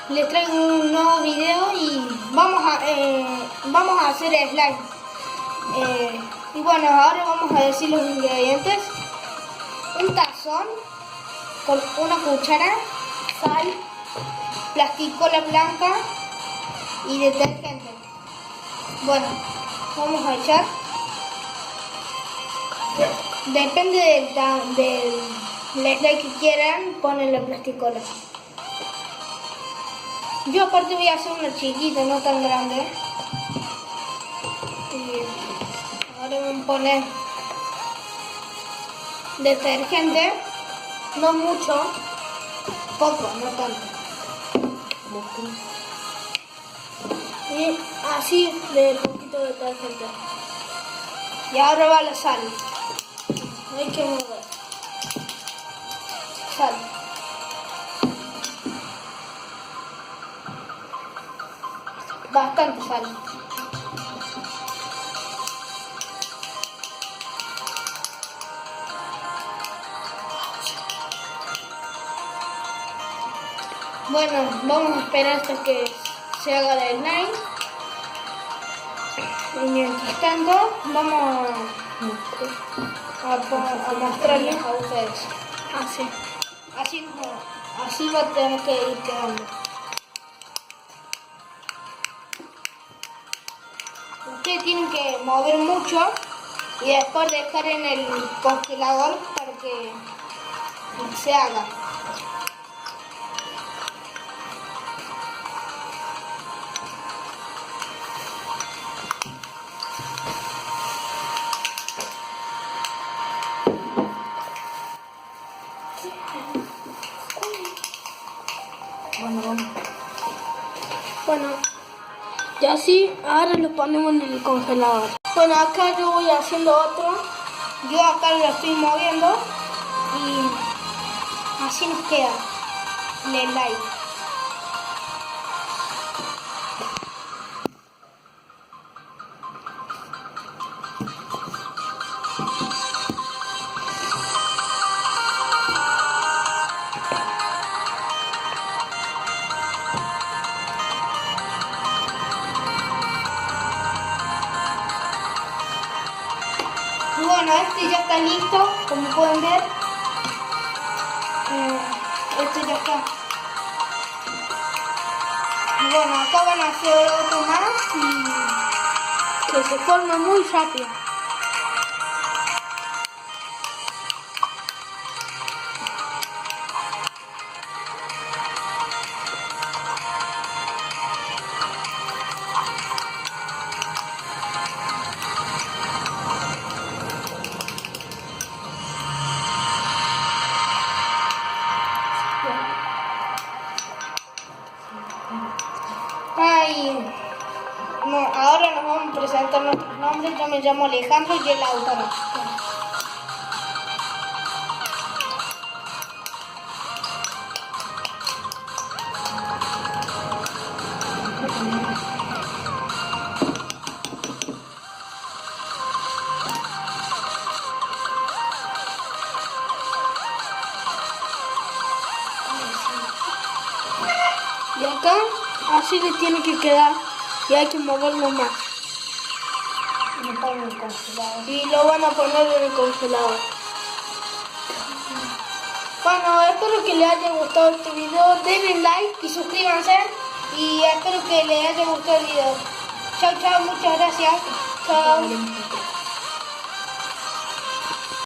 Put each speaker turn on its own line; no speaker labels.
les traigo un nuevo video y vamos a hacer slime. Y bueno, ahora vamos a decir los ingredientes. Un tazón con una cuchara, sal, plasticola blanca y detergente. Bueno, vamos a echar. Depende del slime que quieran, ponen la plasticola. Yo aparte voy a hacer una chiquita, no tan grande. Y ahora vamos a poner detergente, no mucho, poco, no tanto. Y así de poquito de detergente. Y ahora va la sal. Hay que mover. Sal. Bastante sal. Bueno, vamos a esperar hasta que se haga el slime. Y mientras tanto, vamos a mostrarles a ustedes. Así va a tener que ir quedando. Ustedes tienen que mover mucho y después dejar en el congelador para que se haga. Bueno, y así ahora lo ponemos en el congelador. Bueno, acá yo voy haciendo otro. Yo acá lo estoy moviendo y así nos queda el slime. Y bueno, este ya está listo, como pueden ver. Este ya está. Y bueno, acá van a hacer otro más y que se forma muy rápido. No, ahora nos vamos a presentar nuestros nombres. Yo me llamo Alejandro y él Lautaro. Y acá así le tiene que quedar y hay que moverlo más. Y lo van a poner en el congelador. Bueno, espero que les haya gustado este video. Denle like y suscríbanse. Y espero que les haya gustado el video. Chao, chao, muchas gracias. Chao.